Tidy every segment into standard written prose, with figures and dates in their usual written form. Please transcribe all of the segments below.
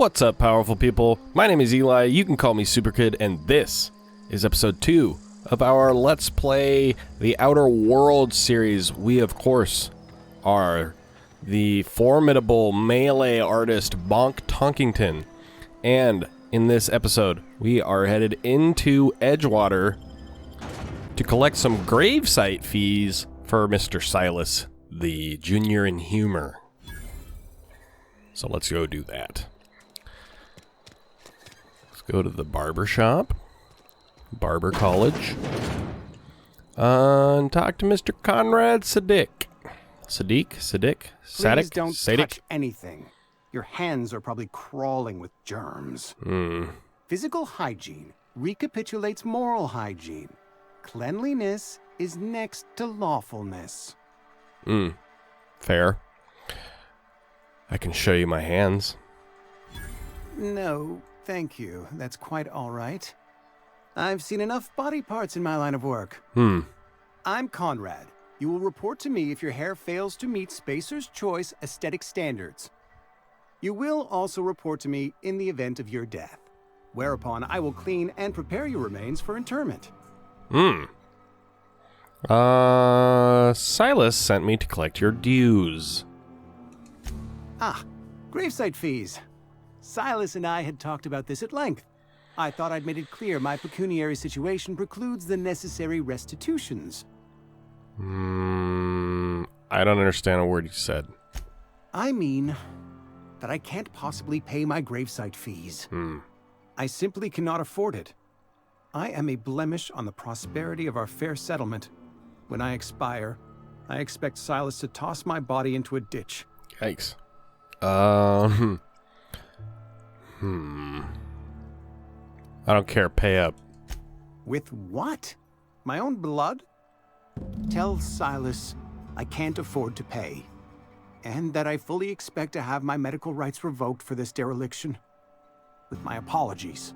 What's up, powerful people? My name is Eli, you can call me SuperKid, and this is episode 2 of our Let's Play The Outer Worlds series. We, of course, are the formidable melee artist Bonk Tonkington, and in this episode, we are headed into Edgewater to collect some gravesite fees for Mr. Silas, the junior in humor. So let's go do that. Let's go to the barber shop, Barber College, and talk to Mr. Conrad Sadiq. Please don't touch anything. Your hands are probably crawling with germs. Physical hygiene recapitulates moral hygiene. Cleanliness is next to lawfulness. Fair. I can show you my hands. No, thank you. That's quite all right. I've seen enough body parts in my line of work. I'm Conrad. You will report to me if your hair fails to meet Spacer's Choice aesthetic standards. You will also report to me in the event of your death, whereupon I will clean and prepare your remains for interment. Silas sent me to collect your dues. Gravesite fees. Silas and I had talked about this at length. I thought I'd made it clear my pecuniary situation precludes the necessary restitutions. I don't understand a word you said. I mean that I can't possibly pay my gravesite fees. I simply cannot afford it. I am a blemish on the prosperity of our fair settlement. When I expire, I expect Silas to toss my body into a ditch. Yikes. I don't care, pay up. With what? My own blood? Tell Silas I can't afford to pay, and that I fully expect to have my medical rights revoked for this dereliction. With my apologies.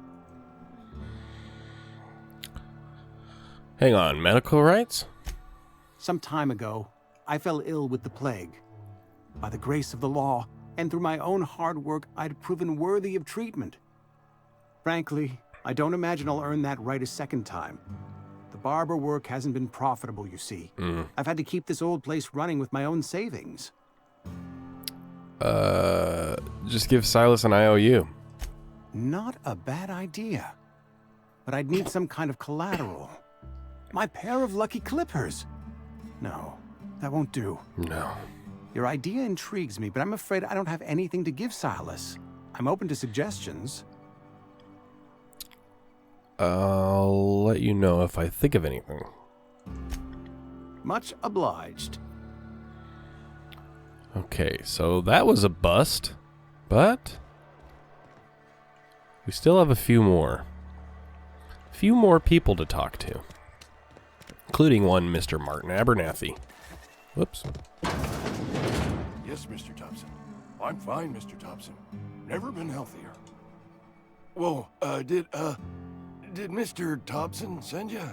Hang on, medical rights? Some time ago, I fell ill with the plague. By the grace of the law, and through my own hard work, I'd proven worthy of treatment. Frankly, I don't imagine I'll earn that right a second time. The barber work hasn't been profitable, you see. I've had to keep this old place running with my own savings. Just give Silas an IOU. Not a bad idea. But I'd need some kind of collateral. My pair of lucky clippers. No, that won't do. No. Your idea intrigues me, but I'm afraid I don't have anything to give Silas. I'm open to suggestions. I'll let you know if I think of anything. Much obliged. Okay, so that was a bust, but we still have a few more people to talk to, including one Mr. Martin Abernathy. Whoops. Yes, Mr. Thompson. I'm fine, Mr. Thompson. Never been healthier. Whoa, did Mr. Thompson send you?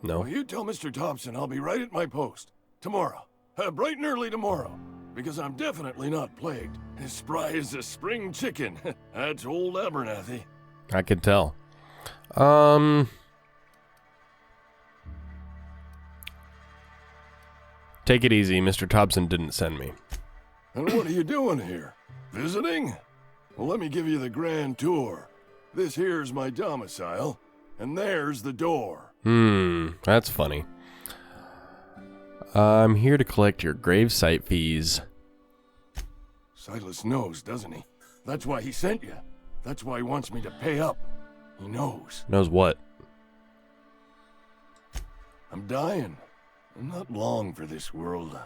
No. Well, you tell Mr. Thompson I'll be right at my post. Tomorrow. Bright and early tomorrow. Because I'm definitely not plagued. As spry as a spring chicken. That's old Abernathy. I could tell. Take it easy. Mr. Thompson didn't send me. And what are you doing here? Visiting? Well, let me give you the grand tour. This here's my domicile, and there's the door. That's funny. I'm here to collect your gravesite fees. Silas knows, doesn't he? That's why he sent you. That's why he wants me to pay up. He knows. Knows what? I'm dying. I'm not long for this world.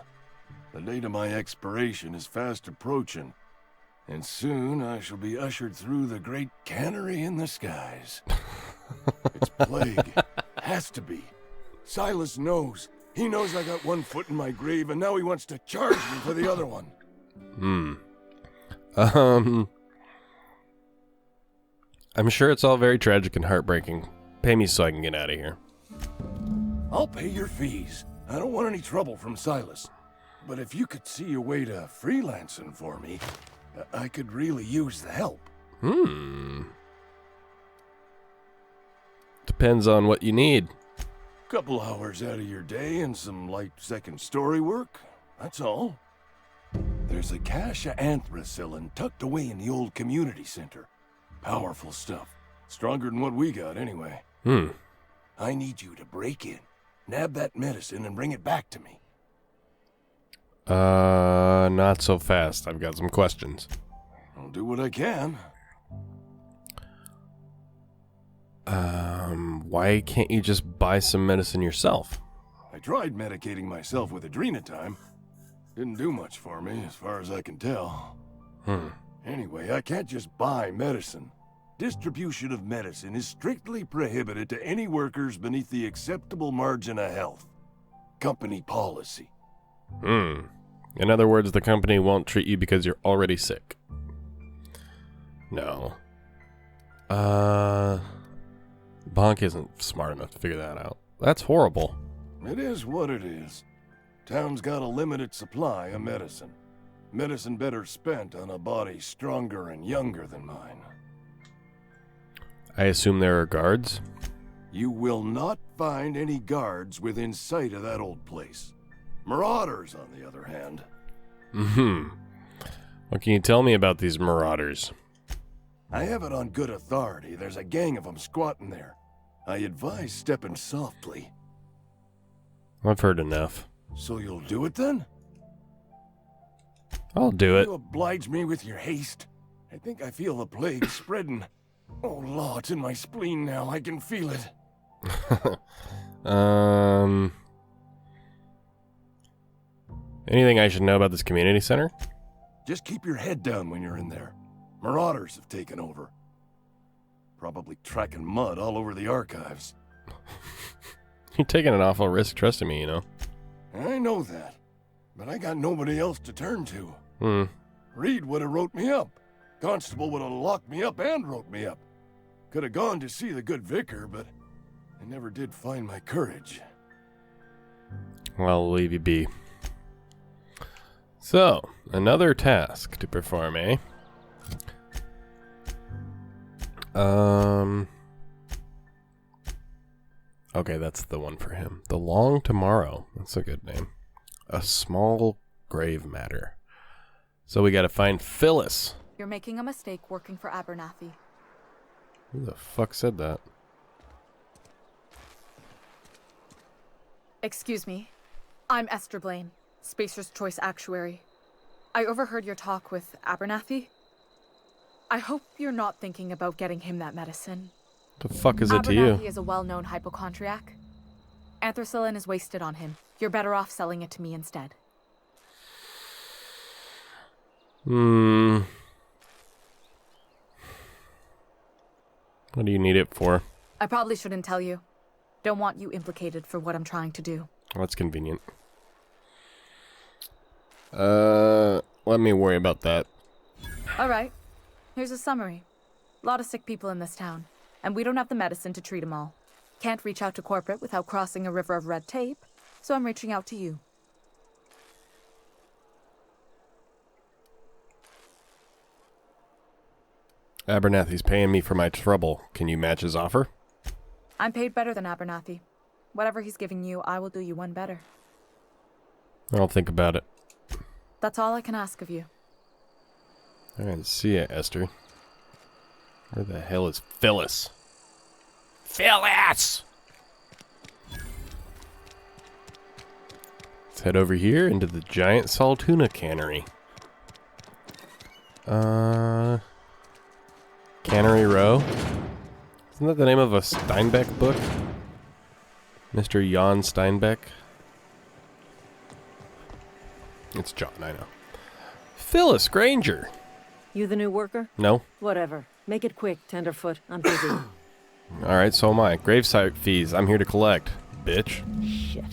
The date of my expiration is fast approaching. And soon I shall be ushered through the great cannery in the skies. It's plague. Has to be. Silas knows. He knows I got one foot in my grave, and now he wants to charge me for the other one. I'm sure it's all very tragic and heartbreaking. Pay me so I can get out of here. I'll pay your fees. I don't want any trouble from Silas. But if you could see your way to freelancing for me, I could really use the help. Depends on what you need. Couple hours out of your day and some light second story work. That's all. There's a cache of anthracillin tucked away in the old community center. Powerful stuff. Stronger than what we got, anyway. I need you to break in, nab that medicine, and bring it back to me. Not so fast. I've got some questions. I'll do what I can. Why can't you just buy some medicine yourself? I tried medicating myself with adrenatime. Didn't do much for me, as far as I can tell. Anyway, I can't just buy medicine. Distribution of medicine is strictly prohibited to any workers beneath the acceptable margin of health. Company policy. In other words, the company won't treat you because you're already sick. No. Bonk isn't smart enough to figure that out. That's horrible. It is what it is. Town's got a limited supply of medicine. Medicine better spent on a body stronger and younger than mine. I assume there are guards? You will not find any guards within sight of that old place. Marauders, on the other hand. What can you tell me about these marauders? I have it on good authority. There's a gang of them squatting there. I advise stepping softly. I've heard enough. So you'll do it then? I'll do it. You oblige me with your haste. I think I feel the plague spreading. Oh, Law, it's in my spleen now. I can feel it. Anything I should know about this community center? Just keep your head down when you're in there. Marauders have taken over. Probably tracking mud all over the archives. You're taking an awful risk trusting me, you know. I know that. But I got nobody else to turn to. Reed would have wrote me up. Constable would have locked me up and wrote me up. Could have gone to see the good vicar, but I never did find my courage. Well, I'll leave you be. So, another task to perform, eh? Okay, that's the one for him. The Long Tomorrow. That's a good name. A small grave matter. So we gotta find Phyllis. You're making a mistake working for Abernathy. Who the fuck said that? Excuse me. I'm Esther Blaine, Spacer's Choice Actuary. I overheard your talk with Abernathy. I hope you're not thinking about getting him that medicine. The fuck is it to you? Abernathy is a well-known hypochondriac. Anthracillin is wasted on him. You're better off selling it to me instead. What do you need it for? I probably shouldn't tell you. Don't want you implicated for what I'm trying to do. Well, that's convenient. Let me worry about that. All right. Here's a summary. A lot of sick people in this town, and we don't have the medicine to treat them all. Can't reach out to corporate without crossing a river of red tape, so I'm reaching out to you. Abernathy's paying me for my trouble. Can you match his offer? I'm paid better than Abernathy. Whatever he's giving you, I will do you one better. I'll think about it. That's all I can ask of you. I didn't see it, Esther. Where the hell is Phyllis? Phyllis! Let's head over here into the giant Saltuna cannery. Cannery Row? Isn't that the name of a Steinbeck book? Mr. Jan Steinbeck? It's John, I know. Phyllis Granger! You the new worker? No? Whatever. Make it quick, Tenderfoot. I'm busy. Alright, so am I. Gravesite fees, I'm here to collect. Bitch. Shit.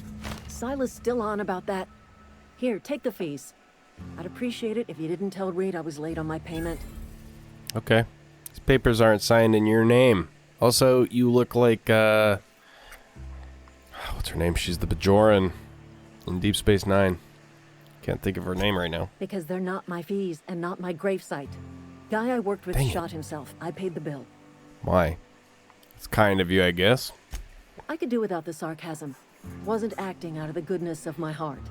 Silas still on about that. Here, take the fees. I'd appreciate it if you didn't tell Reed I was late on my payment. Okay. These papers aren't signed in your name. Also, you look like, what's her name? She's the Bajoran in Deep Space Nine. Can't think of her name right now. Because they're not my fees and not my gravesite. Guy I worked with Dang it. shot himself. I paid the bill. Why? It's kind of you, I guess. I could do without the sarcasm. Wasn't acting out of the goodness of my heart.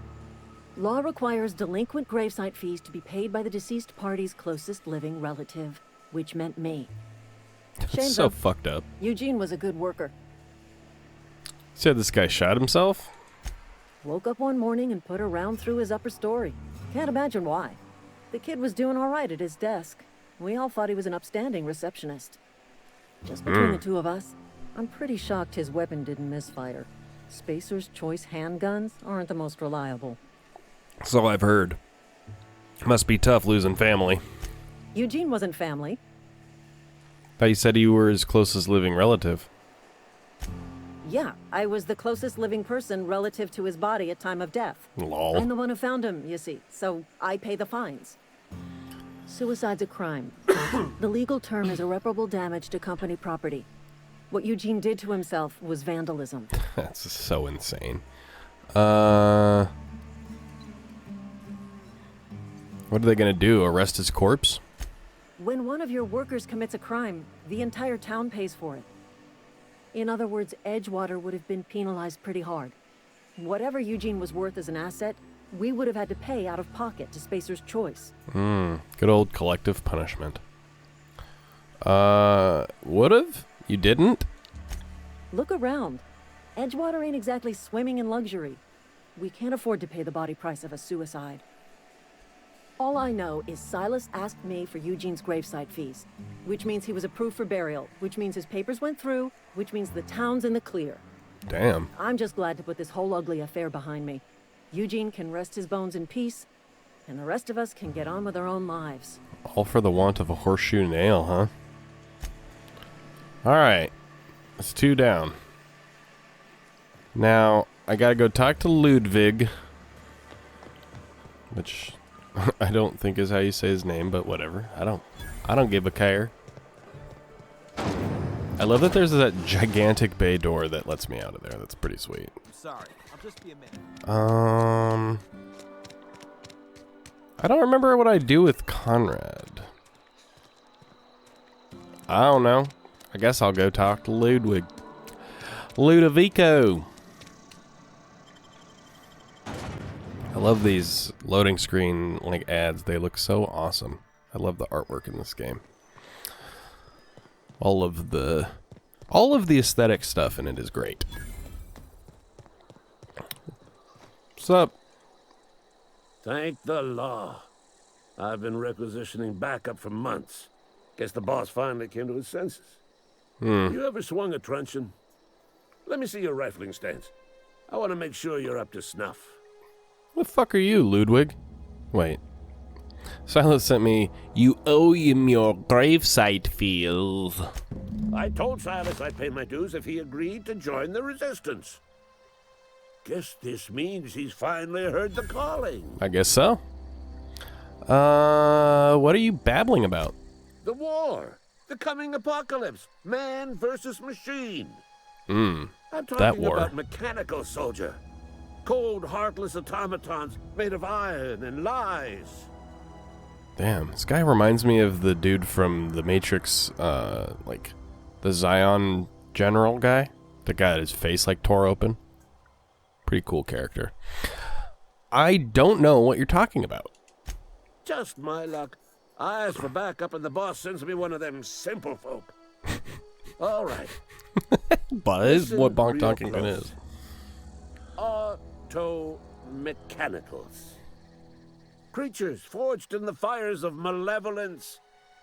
Law requires delinquent gravesite fees to be paid by the deceased party's closest living relative, which meant me. Shame So though. fucked up. Eugene was a good worker. Said this guy shot himself? Woke up one morning and put a round through his upper story. Can't imagine why. The kid was doing all right at his desk. We all thought he was an upstanding receptionist. Just between the two of us, I'm pretty shocked his weapon didn't misfire. Spacer's Choice handguns aren't the most reliable. So I've heard. Must be tough losing family. Eugene wasn't family. Thought you said you were his closest living relative. Yeah, I was the closest living person relative to his body at time of death. Lol. I'm the one who found him, you see, so I pay the fines. Suicide's a crime. The legal term is irreparable damage to company property. What Eugene did to himself was vandalism. That's so insane. What are they gonna do? Arrest his corpse? When one of your workers commits a crime, the entire town pays for it. In other words, Edgewater would have been penalized pretty hard. Whatever Eugene was worth as an asset, we would have had to pay out of pocket to Spacer's Choice. Good old collective punishment. Would've? You didn't? Look around. Edgewater ain't exactly swimming in luxury. We can't afford to pay the body price of a suicide. All I know is Silas asked me for Eugene's gravesite fees, which means he was approved for burial, which means his papers went through, which means the town's in the clear. Damn. I'm just glad to put this whole ugly affair behind me. Eugene can rest his bones in peace, and the rest of us can get on with our own lives. All for the want of a horseshoe nail, huh? Alright. That's 2 down. Now, I gotta go talk to Ludwig. Which I don't think is how you say his name, but whatever. I don't give a care. I love that there's that gigantic bay door that lets me out of there. That's pretty sweet. I'm sorry. I'll just be a minute. I don't remember what I do with Conrad. I don't know. I guess I'll go talk to Ludwig. Ludovico. I love these loading screen like ads. They look so awesome. I love the artwork in this game. All of the aesthetic stuff in it is great. What's up? Thank the law. I've been requisitioning backup for months. Guess the boss finally came to his senses. You ever swung a truncheon? Let me see your rifling stance. I want to make sure you're up to snuff. What the fuck are you, Ludwig? Wait. Silas sent me, you owe him your gravesite fees. I told Silas I'd pay my dues if he agreed to join the resistance. Guess this means he's finally heard the calling. I guess so. What are you babbling about? The war. The coming apocalypse. Man versus machine. I'm that talking war. about mechanical soldier. Cold, heartless automatons made of iron and lies. Damn, this guy reminds me of the dude from The Matrix, like, the Zion General guy. The guy that his face, like, tore open. Pretty cool character. I don't know what you're talking about. Just my luck. I ask for backup and the boss sends me one of them simple folk. All right. But it's Listen what Bonk real Tonkington close. is. Auto-mechanicals. Creatures forged in the fires of malevolence.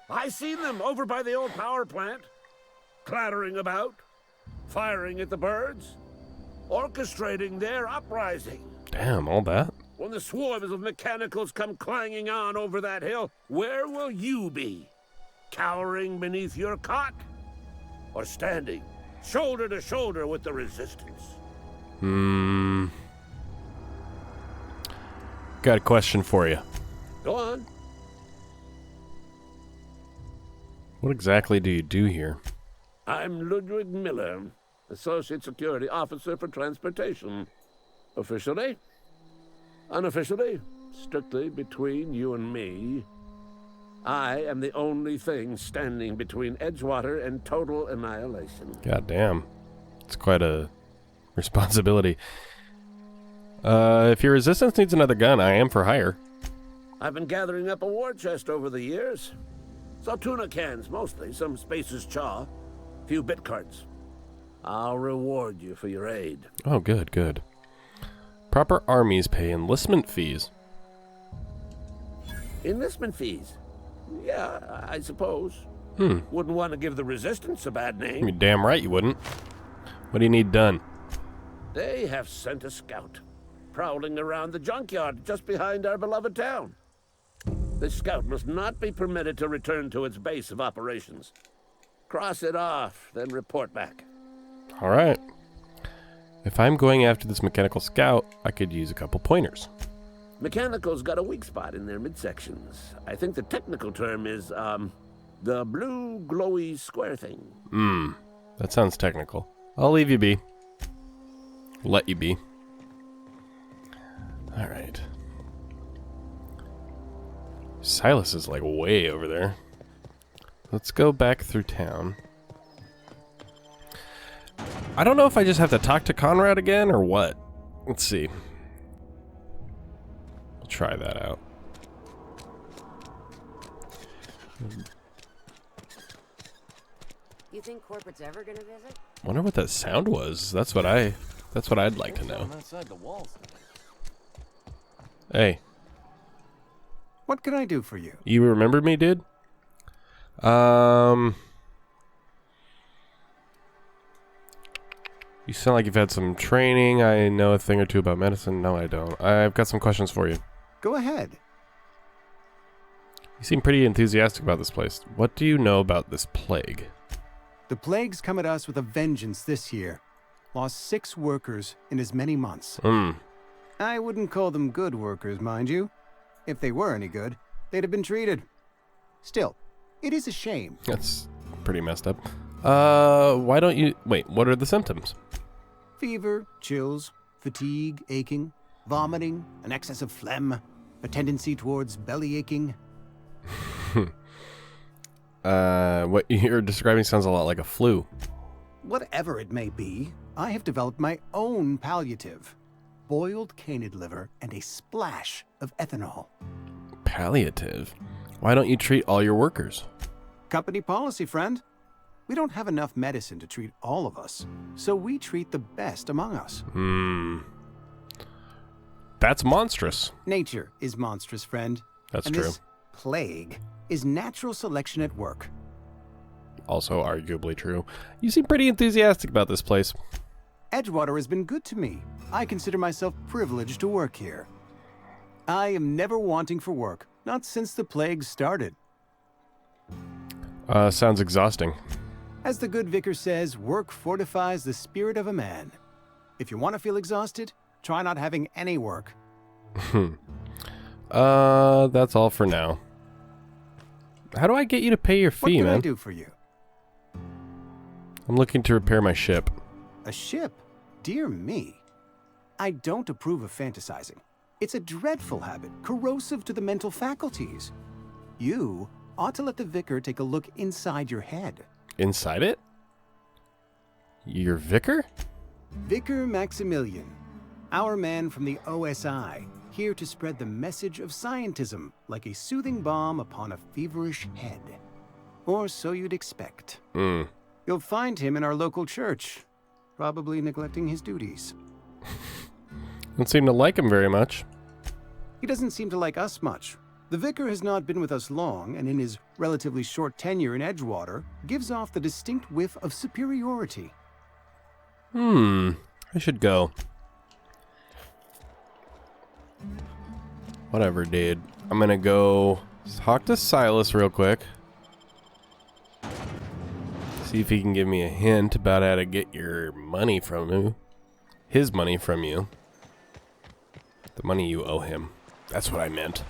I seen them over by the old power plant. Clattering about. Firing at the birds. Orchestrating their uprising. Damn, all that? When the swarms of mechanicals come clanging on over that hill, where will you be? Cowering beneath your cot? Or standing shoulder to shoulder with the resistance? Got a question for you. Go on. What exactly do you do here? I'm Ludwig Miller, Associate Security Officer for Transportation. Officially? Unofficially? strictly between you and me, I am the only thing standing between Edgewater and total annihilation. God damn. It's quite a responsibility. If your resistance needs another gun, I am for hire. I've been gathering up a war chest over the years. Saltuna cans, mostly. Some Spacer's Chaw. Few bit cards. I'll reward you for your aid. Oh, good, good. Proper armies pay enlistment fees. Enlistment fees? Yeah, I suppose. Wouldn't want to give the Resistance a bad name. You're damn right you wouldn't. What do you need done? They have sent a scout, prowling around the junkyard just behind our beloved town. This scout must not be permitted to return to its base of operations. Cross it off, then report back. All right. If I'm going after this mechanical scout, I could use a couple pointers. Mechanical's got a weak spot in their midsections. I think the technical term is, the blue glowy square thing. That sounds technical. I'll leave you be. Let you be. All right. Silas is like way over there. Let's go back through town. I don't know if I just have to talk to Conrad again or what. Let's see. We'll try that out. You think corporate's ever gonna visit? Wonder what that sound was. That's what I'd like to know. Outside the walls. Hey, What can I do for you? you remember me, dude? You sound like you've had some training. I know a thing or two about medicine. No, I don't. I've got some questions for you. Go ahead. You seem pretty enthusiastic about this place. What do you know about this plague? The plague's come at us with a vengeance this year. Lost 6 workers in as many months. I wouldn't call them good workers, mind you. If they were any good, they'd have been treated. Still, it is a shame. That's pretty messed up. Why don't you... Wait, what are the symptoms? Fever, chills, fatigue, aching, vomiting, an excess of phlegm, a tendency towards belly aching. What you're describing sounds a lot like a flu. Whatever it may be, I have developed my own palliative. Boiled canid liver and a splash of ethanol. Palliative? Why don't you treat all your workers? Company policy, friend. We don't have enough medicine to treat all of us, so we treat the best among us. That's monstrous. Nature is monstrous, friend. That's and true. This plague is natural selection at work. Also arguably true. You seem pretty enthusiastic about this place. Edgewater has been good to me. I consider myself privileged to work here. I am never wanting for work, not since the plague started. Sounds exhausting. As the good vicar says, work fortifies the spirit of a man. If you want to feel exhausted, try not having any work. That's all for now. How do I get you to pay your fee, What can man? I do for you? I'm looking to repair my ship. A ship? Dear me. I don't approve of fantasizing. It's a dreadful habit, corrosive to the mental faculties. You ought to let the vicar take a look inside your head. Inside it? Your vicar? Vicar Maximilian, our man from the OSI, here to spread the message of scientism like a soothing balm upon a feverish head. Or so you'd expect. You'll find him in our local church, probably neglecting his duties. Don't seem to like him very much. He doesn't seem to like us much. The vicar has not been with us long, and in his relatively short tenure in Edgewater, gives off the distinct whiff of superiority. I should go. Whatever, dude. I'm gonna go talk to Silas real quick. See if he can give me a hint about how to get your money from him. His money from you. The money you owe him. That's what I meant.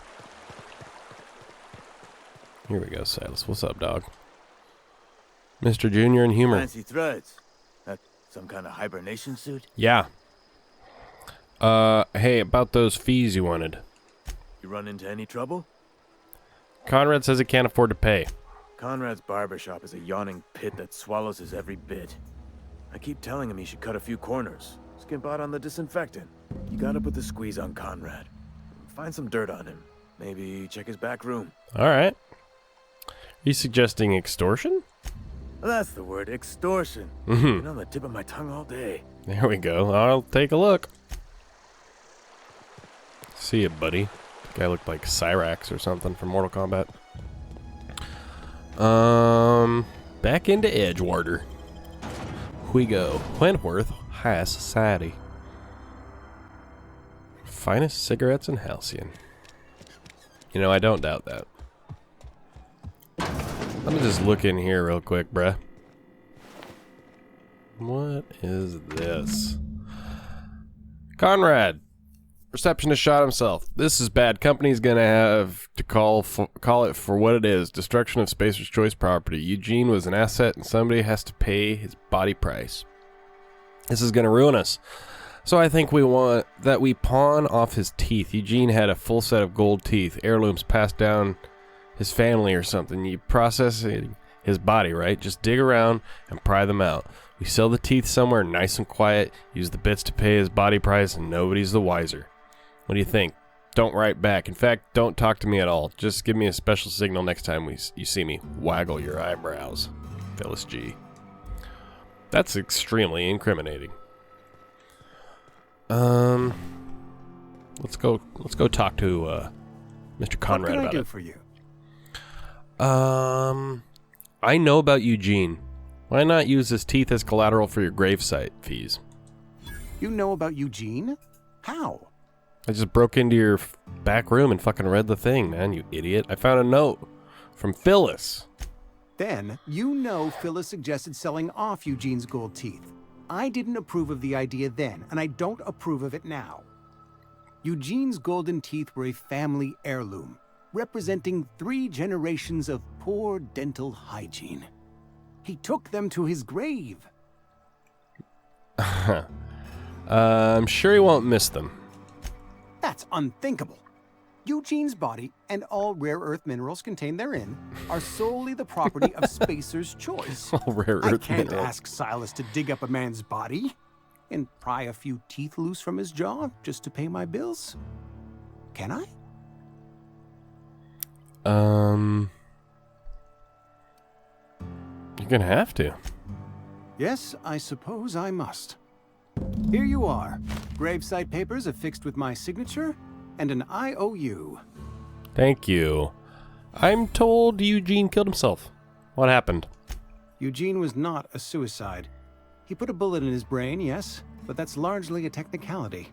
Here we go, Silas. What's up, dog? Mr. Junior and Humor. Fancy threads. That some kind of hibernation suit? Yeah. Hey, about those fees you wanted. You run into any trouble? Conrad says he can't afford to pay. Conrad's barbershop is a yawning pit that swallows his every bit. I keep telling him he should cut a few corners. Skimp out on the disinfectant. You gotta put the squeeze on Conrad. Find some dirt on him. Maybe check his back room. All right. Are you suggesting extortion? That's the word, extortion. Been on the tip of my tongue all day. There we go. I'll take a look. See ya, buddy. Guy looked like Cyrax or something from Mortal Kombat. Back into Edgewater. We go. Wentworth High Society. Finest cigarettes in Halcyon. You know, I don't doubt that. Let me just look in here real quick, bruh. What is this? Conrad. Receptionist shot himself. This is bad. Company's gonna have to call it for what it is. Destruction of Spacer's Choice property. Eugene was an asset and somebody has to pay his body price. This is gonna ruin us. So I think we want that we pawn off his teeth. Eugene had a full set of gold teeth. Heirlooms passed down his family or something. You process his body, right? Just dig around and pry them out. We sell the teeth somewhere nice and quiet. Use the bits to pay his body price and nobody's the wiser. What do you think? Don't write back. In fact, don't talk to me at all. Just give me a special signal next time you see me. Waggle your eyebrows. Phyllis G. That's extremely incriminating. Let's go talk to Mr. Conrad about it. What can I do for you? I know about Eugene. Why not use his teeth as collateral for your gravesite fees? You know about Eugene? How? I just broke into your back room and fucking read the thing, man, you idiot. I found a note from Phyllis. Then, you know Phyllis suggested selling off Eugene's gold teeth. I didn't approve of the idea then, and I don't approve of it now. Eugene's golden teeth were a family heirloom, representing 3 generations of poor dental hygiene. He took them to his grave. I'm sure he won't miss them. That's unthinkable. Eugene's body and all rare earth minerals contained therein are solely the property of Spacer's Choice. All rare I earth can't minerals. ask Silas to dig up a man's body and pry a few teeth loose from his jaw just to pay my bills. Can I? You're gonna have to. Yes, I suppose I must. Here you are. Gravesite papers affixed with my signature and an IOU. Thank you. I'm told Eugene killed himself. What happened? Eugene was not a suicide. He put a bullet in his brain, yes, but that's largely a technicality.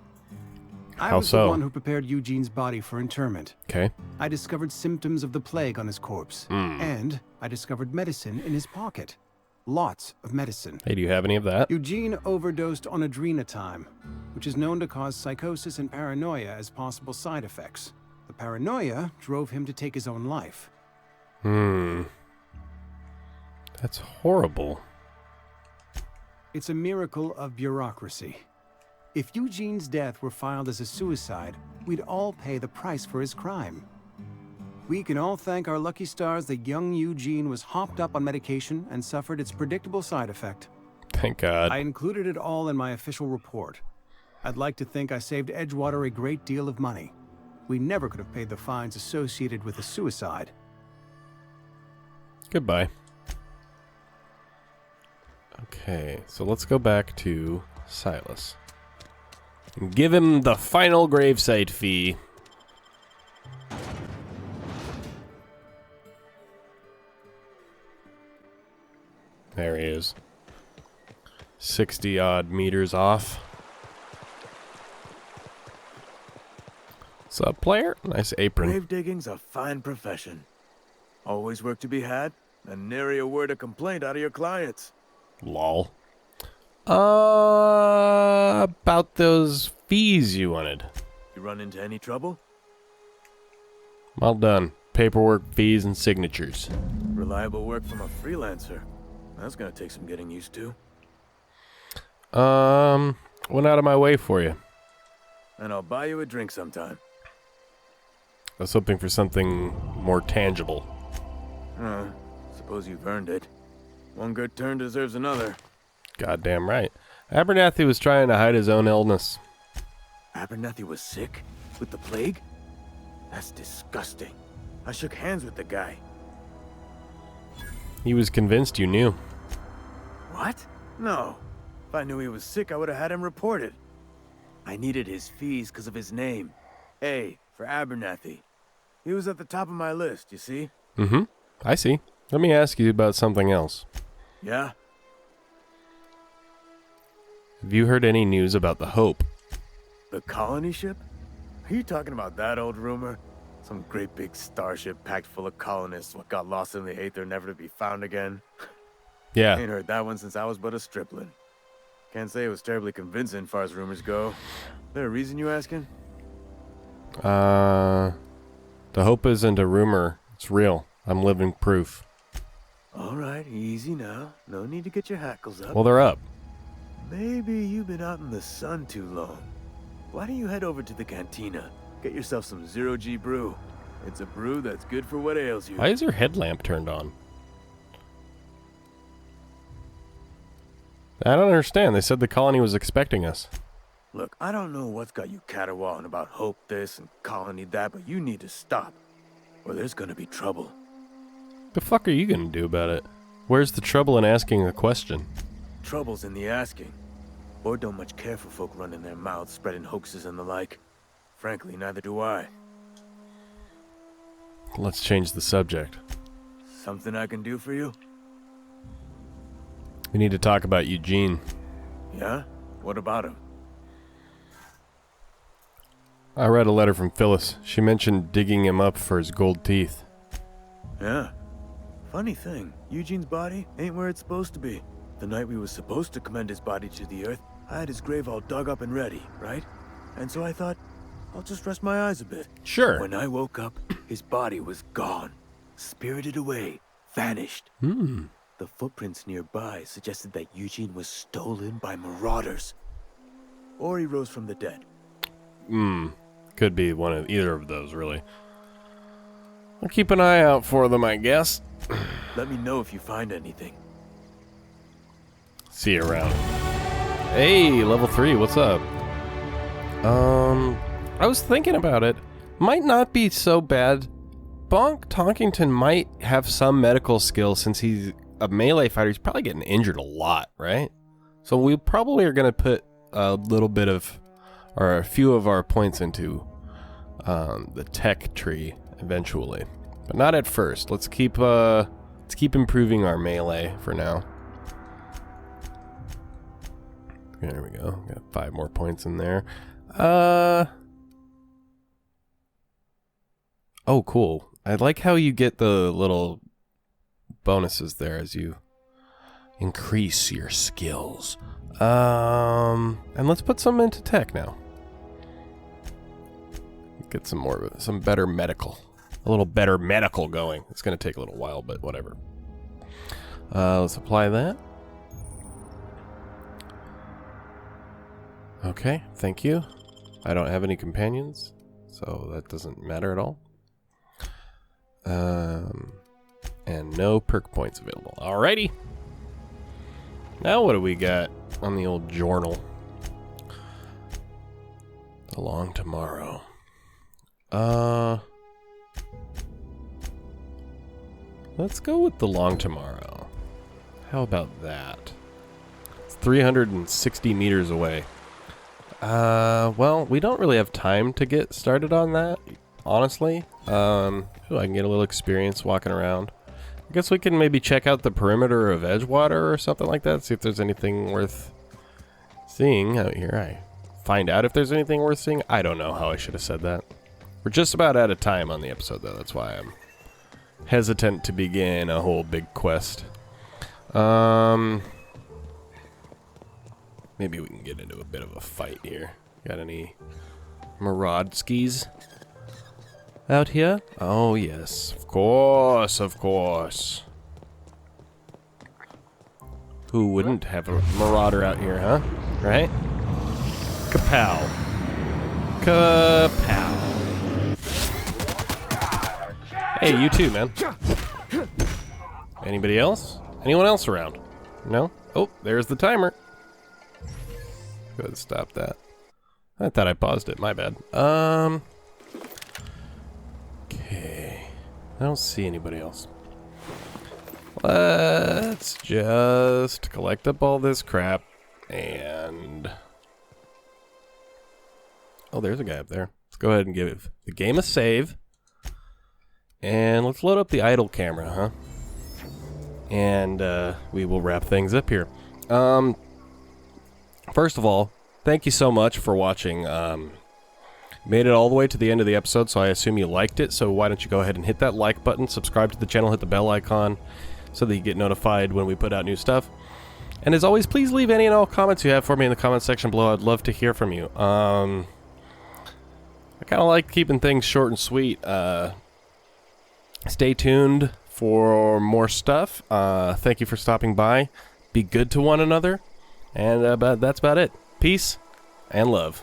I How was so? the one who prepared Eugene's body for interment. Okay. I discovered symptoms of the plague on his corpse, and I discovered medicine in his pocket. Lots of medicine. Hey, do you have any of that? Eugene overdosed on adrenatime, which is known to cause psychosis and paranoia as possible side effects. The paranoia drove him to take his own life. That's horrible. It's a miracle of bureaucracy. If Eugene's death were filed as a suicide, we'd all pay the price for his crime. We can all thank our lucky stars that young Eugene was hopped up on medication and suffered its predictable side effect. Thank God. I included it all in my official report. I'd like to think I saved Edgewater a great deal of money. We never could have paid the fines associated with a suicide. Goodbye. Okay, so let's go back to Silas. And give him the final gravesite fee. There he is. 60-odd meters off. What's up, player? Nice apron. Grave digging's a fine profession. Always work to be had, and nary a word of complaint out of your clients. Lol. About those fees you wanted. You run into any trouble? Well done. Paperwork, fees, and signatures. Reliable work from a freelancer. That's gonna take some getting used to. Went out of my way for you. And I'll buy you a drink sometime. I was hoping for something more tangible. Suppose you've earned it. One good turn deserves another. Goddamn right. Abernathy was trying to hide his own illness. Abernathy was sick? With the plague? That's disgusting. I shook hands with the guy. He was convinced you knew. What? No. If I knew he was sick, I would have had him reported. I needed his fees because of his name. A for Abernathy. He was at the top of my list, you see? Mm-hmm. I see. Let me ask you about something else. Yeah? Have you heard any news about the Hope? The colony ship? Are you talking about that old rumor? Some great big starship packed full of colonists what got lost in the aether never to be found again? Yeah. Ain't heard that one since I was but a stripling. Can't say it was terribly convincing far as rumors go. There a reason you asking? The Hope isn't a rumor. It's real. I'm living proof. Alright, easy now. No need to get your hackles up. Well, they're up. Maybe you've been out in the sun too long. Why don't you head over to the cantina? Get yourself some zero-G brew. It's a brew that's good for what ails you. Why is your headlamp turned on? I don't understand. They said the colony was expecting us. Look, I don't know what's got you caterwauling about Hope this and colony that, but you need to stop, or there's gonna be trouble. The fuck are you gonna do about it? Where's the trouble in asking a question? Trouble's in the asking. Or don't much care for folk running their mouths, spreading hoaxes and the like. Frankly, neither do I. Let's change the subject. Something I can do for you? We need to talk about Eugene. Yeah? What about him? I read a letter from Phyllis. She mentioned digging him up for his gold teeth. Yeah. Funny thing, Eugene's body ain't where it's supposed to be. The night we was supposed to commend his body to the earth, I had his grave all dug up and ready, right? And so I thought, I'll just rest my eyes a bit. Sure. When I woke up, his body was gone. Spirited away. Vanished. The footprints nearby suggested that Eugene was stolen by marauders. Or he rose from the dead. Could be one of either of those, really. I'll keep an eye out for them, I guess. Let me know if you find anything. See you around. Hey, level 3, what's up? I was thinking about it. Might not be so bad. Bonk Tonkington might have some medical skill since he's a melee fighter. He's probably getting injured a lot, right? So we probably are going to put a little bit of, or a few of our points into the tech tree eventually, but not at first. Let's keep improving our melee for now. There we go. Got 5 more points in there. Oh, cool. I like how you get the little bonuses there as you increase your skills. And let's put some into tech now. Get some better medical. A little better medical going. It's going to take a little while, but whatever. Let's apply that. Okay, thank you. I don't have any companions, so that doesn't matter at all. And no perk points available. Alrighty. Now what do we got on the old journal? The long tomorrow. Let's go with the long tomorrow. How about that? It's 360 meters away. Well, we don't really have time to get started on that, honestly. I can get a little experience walking around. I guess we can maybe check out the perimeter of Edgewater or something like that, see if there's anything worth seeing out here. I find out if there's anything worth seeing. I don't know how I should have said that. We're just about out of time on the episode, though. That's why I'm hesitant to begin a whole big quest. Maybe we can get into a bit of a fight here. Got any Marodskis out here? Oh, yes. Of course, of course. Who wouldn't have a marauder out here, huh? Right? Kapow. Kapow. Hey, you too, man. Anybody else? Anyone else around? No? Oh, there's the timer. Go ahead and stop that. I thought I paused it. My bad. Okay. I don't see anybody else. Let's just collect up all this crap and... Oh, there's a guy up there. Let's go ahead and give the game a save. And let's load up the idle camera, huh? And we will wrap things up here. First of all, thank you so much for watching. Made it all the way to the end of the episode, so I assume you liked it. So why don't you go ahead and hit that like button, subscribe to the channel, hit the bell icon, so that you get notified when we put out new stuff. And as always, please leave any and all comments you have for me in the comment section below. I'd love to hear from you. I kind of like keeping things short and sweet. Stay tuned for more stuff. Thank you for stopping by. Be good to one another. And that's about it. Peace and love.